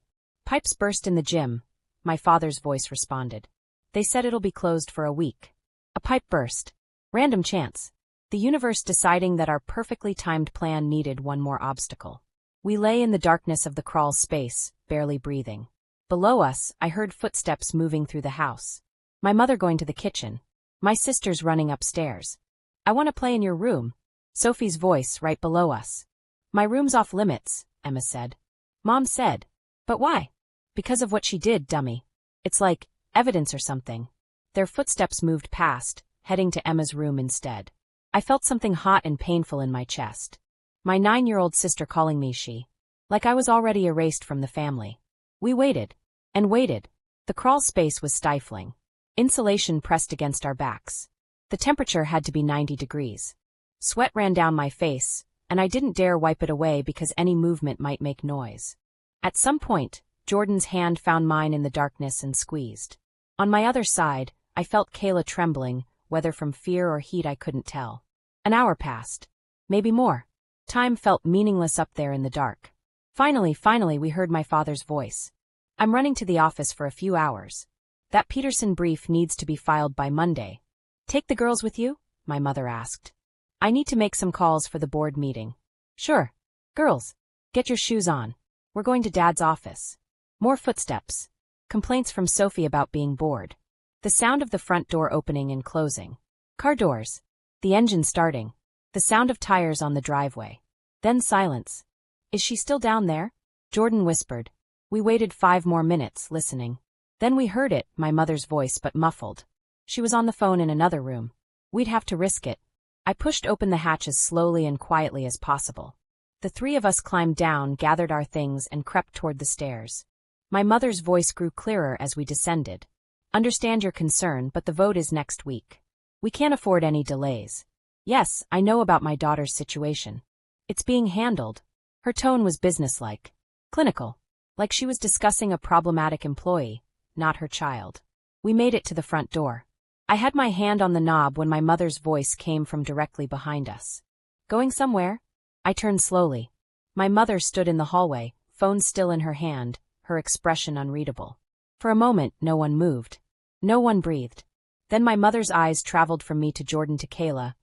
Pipes burst in the gym, my father's voice responded. They said it'll be closed for a week. A pipe burst. Random chance. The universe deciding that our perfectly timed plan needed one more obstacle. We lay in the darkness of the crawl space, barely breathing. Below us, I heard footsteps moving through the house. My mother going to the kitchen. My sisters running upstairs. I want to play in your room. Sophie's voice right below us. My room's off limits, Emma said. Mom said. But why? Because of what she did, dummy. It's like evidence or something. Their footsteps moved past, heading to Emma's room instead. I felt something hot and painful in my chest. My 9-year-old sister calling me she. Like I was already erased from the family. We waited. And waited. The crawl space was stifling. Insulation pressed against our backs. The temperature had to be 90 degrees. Sweat ran down my face, and I didn't dare wipe it away because any movement might make noise. At some point, Jordan's hand found mine in the darkness and squeezed. On my other side, I felt Kayla trembling, whether from fear or heat I couldn't tell. An hour passed. Maybe more. Time felt meaningless up there in the dark. Finally, we heard my father's voice. I'm running to the office for a few hours. That Peterson brief needs to be filed by Monday. Take the girls with you? My mother asked. I need to make some calls for the board meeting. Sure. Girls, get your shoes on. We're going to Dad's office. More footsteps. Complaints from Sophie about being bored. The sound of the front door opening and closing. Car doors. The engine starting. The sound of tires on the driveway. Then silence. Is she still down there? Jordan whispered. We waited 5 more minutes, listening. Then we heard it, my mother's voice, but muffled. She was on the phone in another room. We'd have to risk it. I pushed open the hatch as slowly and quietly as possible. The 3 of us climbed down, gathered our things, and crept toward the stairs. My mother's voice grew clearer as we descended. Understand your concern, but the vote is next week. We can't afford any delays. Yes, I know about my daughter's situation. It's being handled. Her tone was businesslike. Clinical. Like she was discussing a problematic employee, not her child. We made it to the front door. I had my hand on the knob when my mother's voice came from directly behind us. Going somewhere? I turned slowly. My mother stood in the hallway, phone still in her hand, her expression unreadable. For a moment, no one moved. No one breathed. Then my mother's eyes traveled from me to Jordan to Kayla,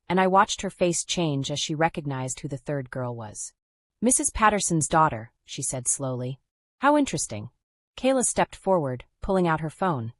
and I watched her face change as she recognized who the third girl was. Mrs. Patterson's daughter, she said slowly. How interesting. Kayla stepped forward, pulling out her phone.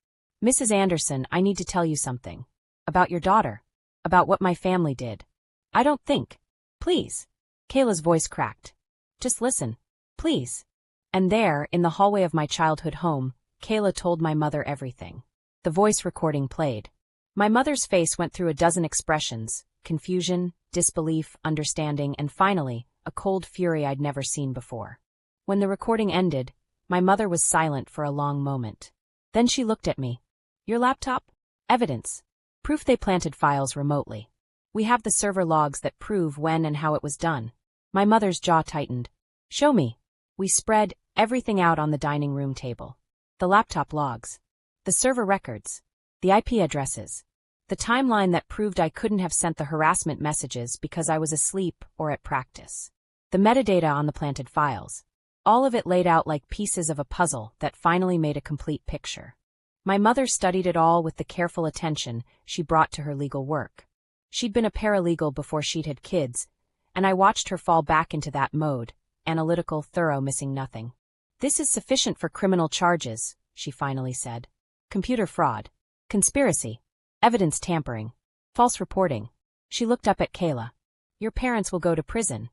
Mrs. Anderson, I need to tell you something. About your daughter. About what my family did. I don't think. Please. Kayla's voice cracked. Just listen. Please. And there, in the hallway of my childhood home, Kayla told my mother everything. The voice recording played. My mother's face went through a dozen expressions, confusion, disbelief, understanding, and finally, a cold fury I'd never seen before. When the recording ended, my mother was silent for a long moment. Then she looked at me. Your laptop? Evidence. Proof they planted files remotely. We have the server logs that prove when and how it was done. My mother's jaw tightened. Show me. We spread everything out on the dining room table. The laptop logs. The server records. The IP addresses. The timeline that proved I couldn't have sent the harassment messages because I was asleep or at practice. The metadata on the planted files. All of it laid out like pieces of a puzzle that finally made a complete picture. My mother studied it all with the careful attention she brought to her legal work. She'd been a paralegal before she'd had kids, and I watched her fall back into that mode, analytical, thorough, missing nothing. This is sufficient for criminal charges, she finally said. Computer fraud. Conspiracy. Evidence tampering. False reporting. She looked up at Kayla. Your parents will go to prison.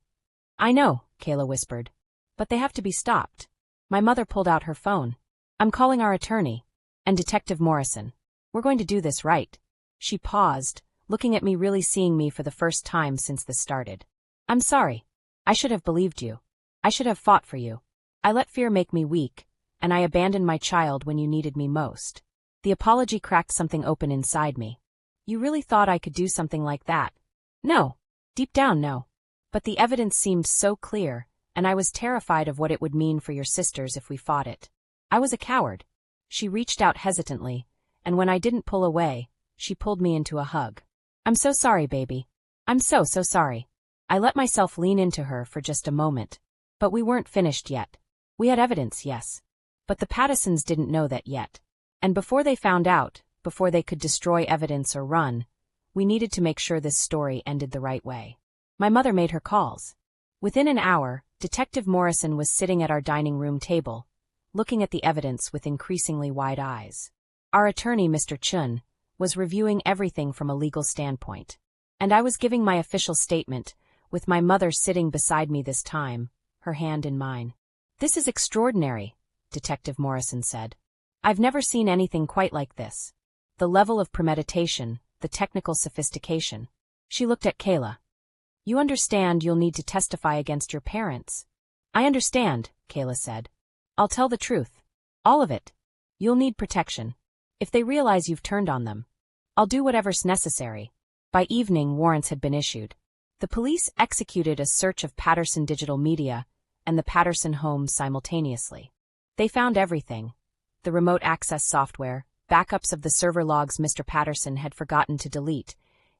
I know, Kayla whispered. But they have to be stopped. My mother pulled out her phone. I'm calling our attorney. And Detective Morrison. We're going to do this right. She paused, looking at me, really seeing me for the first time since this started. I'm sorry. I should have believed you. I should have fought for you. I let fear make me weak, and I abandoned my child when you needed me most. The apology cracked something open inside me. You really thought I could do something like that? No. Deep down, no. But the evidence seemed so clear, and I was terrified of what it would mean for your sisters if we fought it. I was a coward. She reached out hesitantly, and when I didn't pull away, she pulled me into a hug. I'm so sorry, baby. I'm so sorry. I let myself lean into her for just a moment. But we weren't finished yet. We had evidence, yes. But the Pattersons didn't know that yet. And before they found out, before they could destroy evidence or run, we needed to make sure this story ended the right way. My mother made her calls. Within an hour, Detective Morrison was sitting at our dining room table, looking at the evidence with increasingly wide eyes. Our attorney, Mr. Chun, was reviewing everything from a legal standpoint. And I was giving my official statement, with my mother sitting beside me this time, her hand in mine. This is extraordinary, Detective Morrison said. I've never seen anything quite like this. The level of premeditation, the technical sophistication. She looked at Kayla. You understand you'll need to testify against your parents. I understand, Kayla said. I'll tell the truth. All of it. You'll need protection. If they realize you've turned on them. I'll do whatever's necessary. By evening, warrants had been issued. The police executed a search of Patterson Digital Media and the Patterson home simultaneously. They found everything. The remote access software, backups of the server logs Mr. Patterson had forgotten to delete,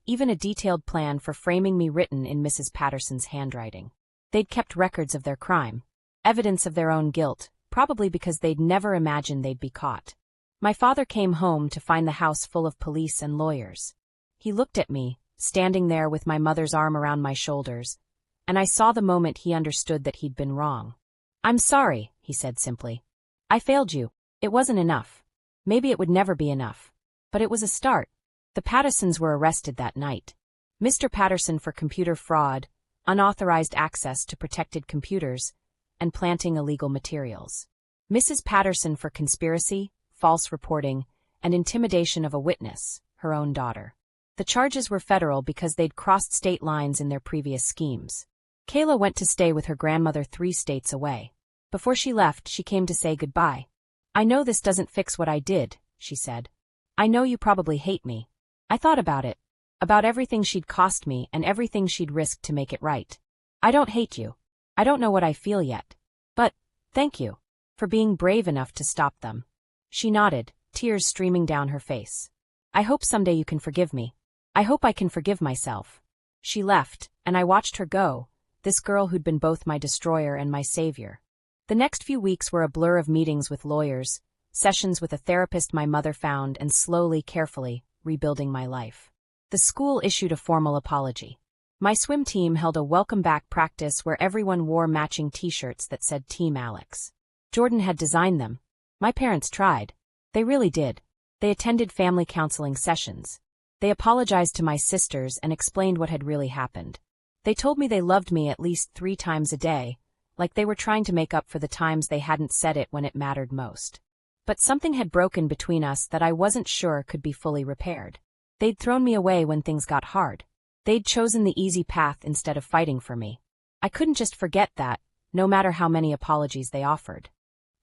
even a detailed plan for framing me written in Mrs. Patterson's handwriting. They'd kept records of their crime, evidence of their own guilt, probably because they'd never imagined they'd be caught. My father came home to find the house full of police and lawyers. He looked at me, standing there with my mother's arm around my shoulders, and I saw the moment he understood that he'd been wrong. "I'm sorry," he said simply. "I failed you. It wasn't enough. Maybe it would never be enough. But it was a start." The Pattersons were arrested that night. Mr. Patterson for computer fraud, unauthorized access to protected computers, and planting illegal materials. Mrs. Patterson for conspiracy, false reporting, and intimidation of a witness, her own daughter. The charges were federal because they'd crossed state lines in their previous schemes. Kayla went to stay with her grandmother 3 states away. Before she left, she came to say goodbye. "I know this doesn't fix what I did," she said. "I know you probably hate me." I thought about it. About everything she'd cost me and everything she'd risked to make it right. "I don't hate you. I don't know what I feel yet. But, thank you. For being brave enough to stop them." She nodded, tears streaming down her face. "I hope someday you can forgive me. I hope I can forgive myself." She left, and I watched her go, this girl who'd been both my destroyer and my savior. The next few weeks were a blur of meetings with lawyers, sessions with a therapist my mother found, and slowly, carefully, rebuilding my life. The school issued a formal apology. My swim team held a welcome back practice where everyone wore matching t-shirts that said Team Alex. Jordan had designed them. My parents tried. They really did. They attended family counseling sessions. They apologized to my sisters and explained what had really happened. They told me they loved me at least 3 times a day, like they were trying to make up for the times they hadn't said it when it mattered most. But something had broken between us that I wasn't sure could be fully repaired. They'd thrown me away when things got hard. They'd chosen the easy path instead of fighting for me. I couldn't just forget that, no matter how many apologies they offered.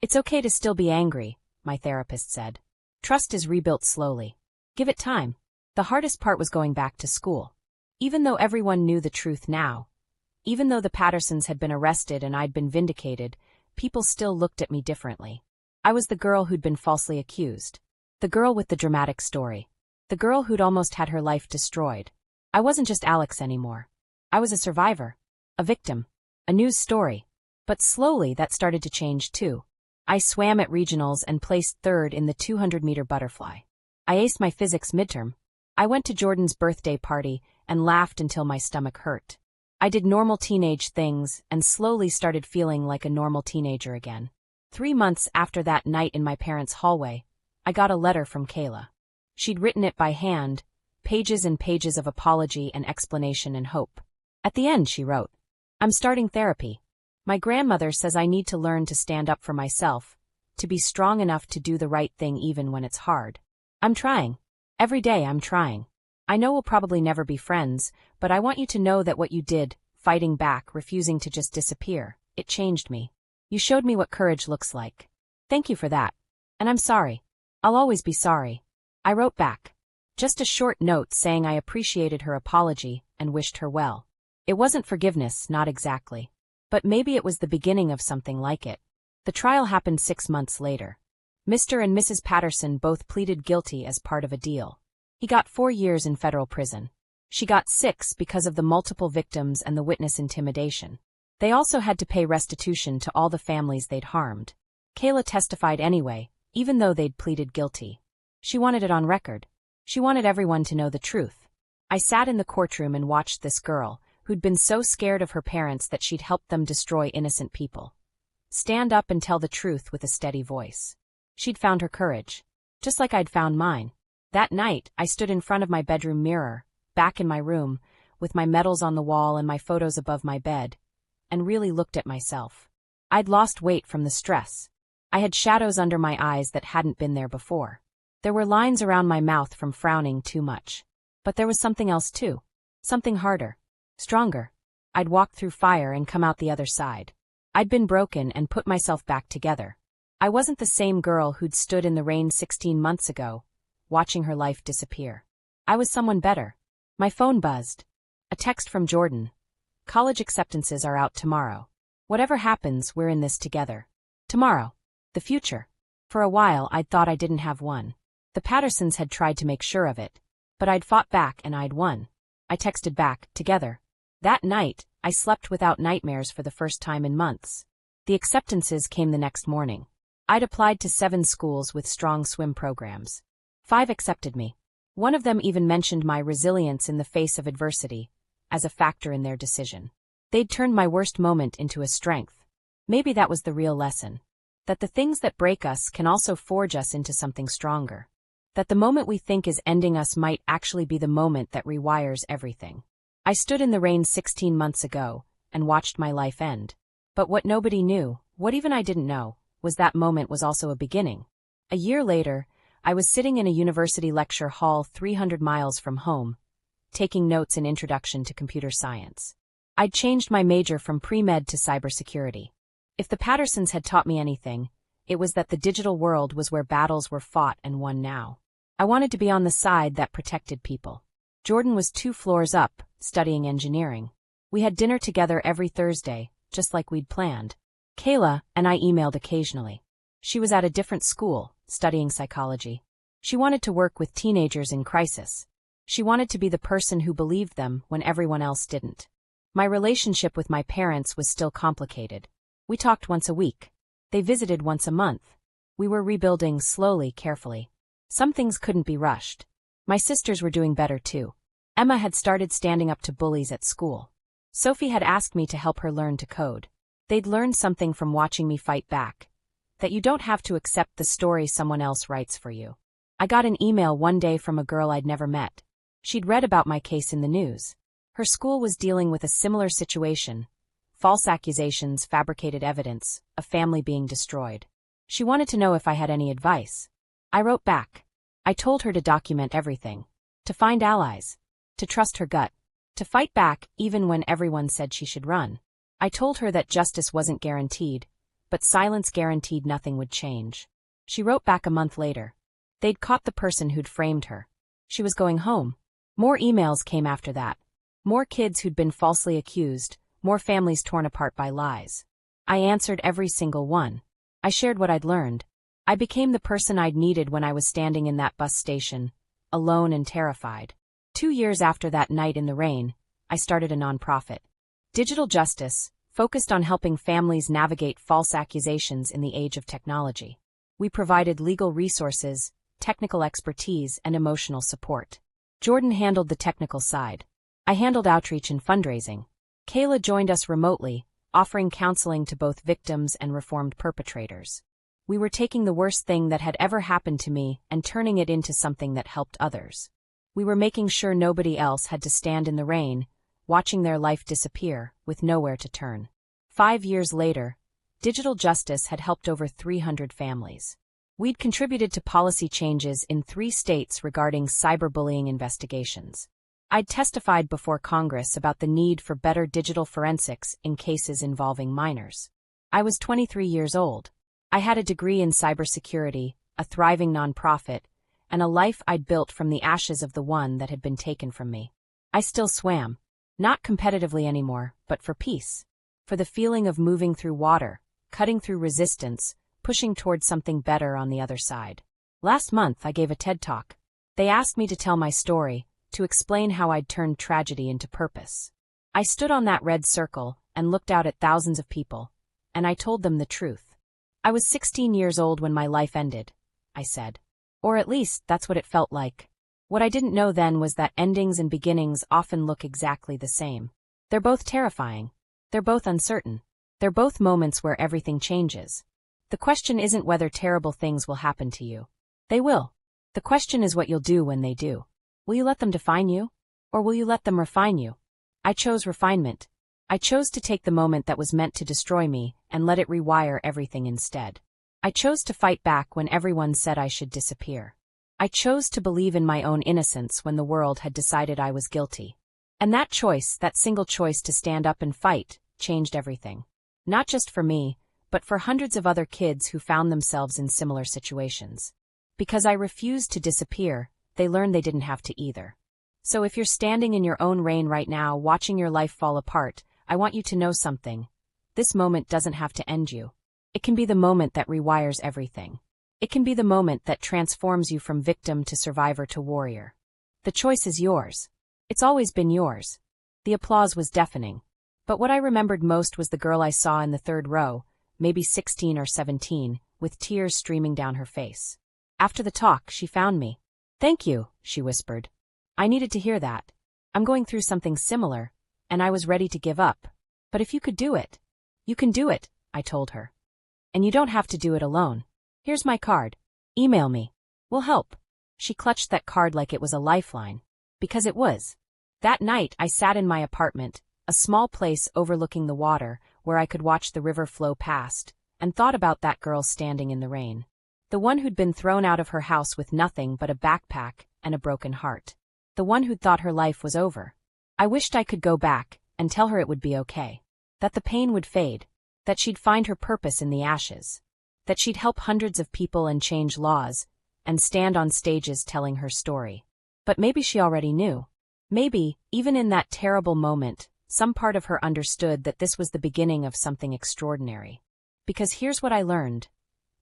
"It's okay to still be angry," my therapist said. "Trust is rebuilt slowly. Give it time." The hardest part was going back to school. Even though everyone knew the truth now, even though the Pattersons had been arrested and I'd been vindicated, people still looked at me differently. I was the girl who'd been falsely accused. The girl with the dramatic story. The girl who'd almost had her life destroyed. I wasn't just Alex anymore. I was a survivor. A victim. A news story. But slowly that started to change too. I swam at regionals and placed 3rd in the 200-meter butterfly. I aced my physics midterm. I went to Jordan's birthday party and laughed until my stomach hurt. I did normal teenage things and slowly started feeling like a normal teenager again. 3 months after that night in my parents' hallway, I got a letter from Kayla. She'd written it by hand, pages and pages of apology and explanation and hope. At the end she wrote, "I'm starting therapy. My grandmother says I need to learn to stand up for myself, to be strong enough to do the right thing even when it's hard. I'm trying. Every day I'm trying. I know we'll probably never be friends, but I want you to know that what you did, fighting back, refusing to just disappear, it changed me. You showed me what courage looks like. Thank you for that. And I'm sorry. I'll always be sorry." I wrote back. Just a short note saying I appreciated her apology and wished her well. It wasn't forgiveness, not exactly. But maybe it was the beginning of something like it. The trial happened 6 months later. Mr. and Mrs. Patterson both pleaded guilty as part of a deal. He got 4 years in federal prison. She got 6 because of the multiple victims and the witness intimidation. They also had to pay restitution to all the families they'd harmed. Kayla testified anyway, even though they'd pleaded guilty. She wanted it on record. She wanted everyone to know the truth. I sat in the courtroom and watched this girl, who'd been so scared of her parents that she'd helped them destroy innocent people, stand up and tell the truth with a steady voice. She'd found her courage, just like I'd found mine. That night, I stood in front of my bedroom mirror, back in my room, with my medals on the wall and my photos above my bed, and really looked at myself. I'd lost weight from the stress. I had shadows under my eyes that hadn't been there before. There were lines around my mouth from frowning too much. But there was something else too. Something harder. Stronger. I'd walked through fire and come out the other side. I'd been broken and put myself back together. I wasn't the same girl who'd stood in the rain 16 months ago, watching her life disappear. I was someone better. My phone buzzed. A text from Jordan. "College acceptances are out tomorrow. Whatever happens, we're in this together." Tomorrow. The future. For a while, I'd thought I didn't have one. The Pattersons had tried to make sure of it. But I'd fought back and I'd won. I texted back, together. That night, I slept without nightmares for the first time in months. The acceptances came the next morning. I'd applied to 7 schools with strong swim programs. 5 accepted me. One of them even mentioned my resilience in the face of adversity as a factor in their decision. They'd turned my worst moment into a strength. Maybe that was the real lesson. That the things that break us can also forge us into something stronger. That the moment we think is ending us might actually be the moment that rewires everything. I stood in the rain 16 months ago and watched my life end. But what nobody knew, what even I didn't know, was that moment was also a beginning. A year later, I was sitting in a university lecture hall 300 miles from home, taking notes in Introduction to Computer Science. I'd changed my major from pre-med to cybersecurity. If the Pattersons had taught me anything, it was that the digital world was where battles were fought and won now. I wanted to be on the side that protected people. Jordan was 2 floors up, studying engineering. We had dinner together every Thursday, just like we'd planned. Kayla and I emailed occasionally. She was at a different school, studying psychology. She wanted to work with teenagers in crisis. She wanted to be the person who believed them when everyone else didn't. My relationship with my parents was still complicated. We talked once a week. They visited once a month. We were rebuilding slowly, carefully. Some things couldn't be rushed. My sisters were doing better too. Emma had started standing up to bullies at school. Sophie had asked me to help her learn to code. They'd learned something from watching me fight back. That you don't have to accept the story someone else writes for you. I got an email one day from a girl I'd never met. She'd read about my case in the news. Her school was dealing with a similar situation. False accusations, fabricated evidence, a family being destroyed. She wanted to know if I had any advice. I wrote back. I told her to document everything. To find allies. To trust her gut. To fight back even when everyone said she should run. I told her that justice wasn't guaranteed, but silence guaranteed nothing would change. She wrote back a month later. They'd caught the person who'd framed her. She was going home. More emails came after that. More kids who'd been falsely accused, more families torn apart by lies. I answered every single one. I shared what I'd learned. I became the person I'd needed when I was standing in that bus station, alone and terrified. 2 years after that night in the rain, I started a nonprofit. Digital Justice, focused on helping families navigate false accusations in the age of technology. We provided legal resources, technical expertise, and emotional support. Jordan handled the technical side. I handled outreach and fundraising. Kayla joined us remotely, offering counseling to both victims and reformed perpetrators. We were taking the worst thing that had ever happened to me and turning it into something that helped others. We were making sure nobody else had to stand in the rain, watching their life disappear, with nowhere to turn. 5 years later, Digital Justice had helped over 300 families. We'd contributed to policy changes in 3 states regarding cyberbullying investigations. I'd testified before Congress about the need for better digital forensics in cases involving minors. I was 23 years old. I had a degree in cybersecurity, a thriving nonprofit, and a life I'd built from the ashes of the one that had been taken from me. I still swam. Not competitively anymore, but for peace. For the feeling of moving through water, cutting through resistance, pushing towards something better on the other side. Last month I gave a TED Talk. They asked me to tell my story, to explain how I'd turned tragedy into purpose. I stood on that red circle and looked out at thousands of people, and I told them the truth. I was 16 years old when my life ended, I said. Or at least, that's what it felt like. What I didn't know then was that endings and beginnings often look exactly the same. They're both terrifying. They're both uncertain. They're both moments where everything changes. The question isn't whether terrible things will happen to you. They will. The question is what you'll do when they do. Will you let them define you? Or will you let them refine you? I chose refinement. I chose to take the moment that was meant to destroy me and let it rewire everything instead. I chose to fight back when everyone said I should disappear. I chose to believe in my own innocence when the world had decided I was guilty. And that choice, that single choice to stand up and fight, changed everything. Not just for me, but for hundreds of other kids who found themselves in similar situations. Because I refused to disappear, they learned they didn't have to either. So if you're standing in your own rain right now, watching your life fall apart, I want you to know something. This moment doesn't have to end you. It can be the moment that rewires everything. It can be the moment that transforms you from victim to survivor to warrior. The choice is yours. It's always been yours. The applause was deafening. But what I remembered most was the girl I saw in the third row, maybe 16 or 17, with tears streaming down her face. After the talk, she found me. "Thank you," she whispered. "I needed to hear that. I'm going through something similar, and I was ready to give up. But if you could do it." "You can do it," I told her. "And you don't have to do it alone. Here's my card. Email me. We'll help." She clutched that card like it was a lifeline. Because it was. That night, I sat in my apartment, a small place overlooking the water where I could watch the river flow past, and thought about that girl standing in the rain. The one who'd been thrown out of her house with nothing but a backpack and a broken heart. The one who'd thought her life was over. I wished I could go back and tell her it would be okay. That the pain would fade. That she'd find her purpose in the ashes. That she'd help hundreds of people and change laws, and stand on stages telling her story. But maybe she already knew. Maybe, even in that terrible moment, some part of her understood that this was the beginning of something extraordinary. Because here's what I learned.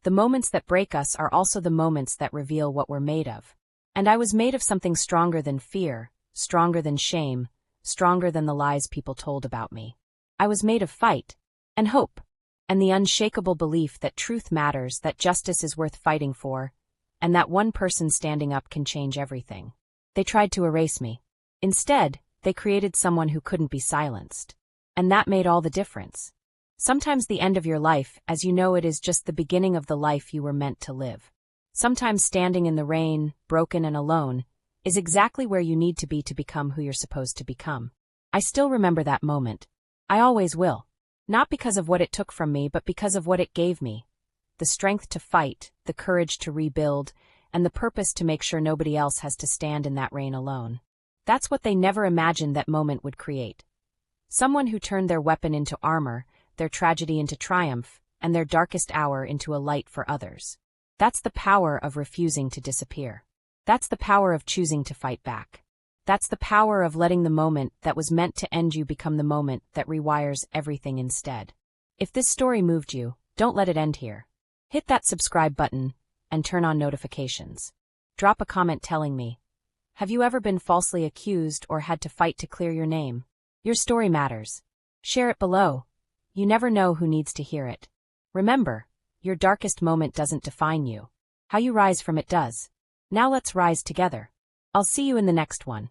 The moments that break us are also the moments that reveal what we're made of. And I was made of something stronger than fear, stronger than shame, stronger than the lies people told about me. I was made of fight, and hope, and the unshakable belief that truth matters, that justice is worth fighting for, and that one person standing up can change everything. They tried to erase me. Instead, they created someone who couldn't be silenced. And that made all the difference. Sometimes the end of your life, as you know it, is just the beginning of the life you were meant to live. Sometimes standing in the rain, broken and alone, is exactly where you need to be to become who you're supposed to become. I still remember that moment. I always will. Not because of what it took from me, but because of what it gave me. The strength to fight, the courage to rebuild, and the purpose to make sure nobody else has to stand in that rain alone. That's what they never imagined that moment would create. Someone who turned their weapon into armor, their tragedy into triumph, and their darkest hour into a light for others. That's the power of refusing to disappear. That's the power of choosing to fight back. That's the power of letting the moment that was meant to end you become the moment that rewires everything instead. If this story moved you, don't let it end here. Hit that subscribe button and turn on notifications. Drop a comment telling me, have you ever been falsely accused or had to fight to clear your name? Your story matters. Share it below. You never know who needs to hear it. Remember, your darkest moment doesn't define you. How you rise from it does. Now let's rise together. I'll see you in the next one.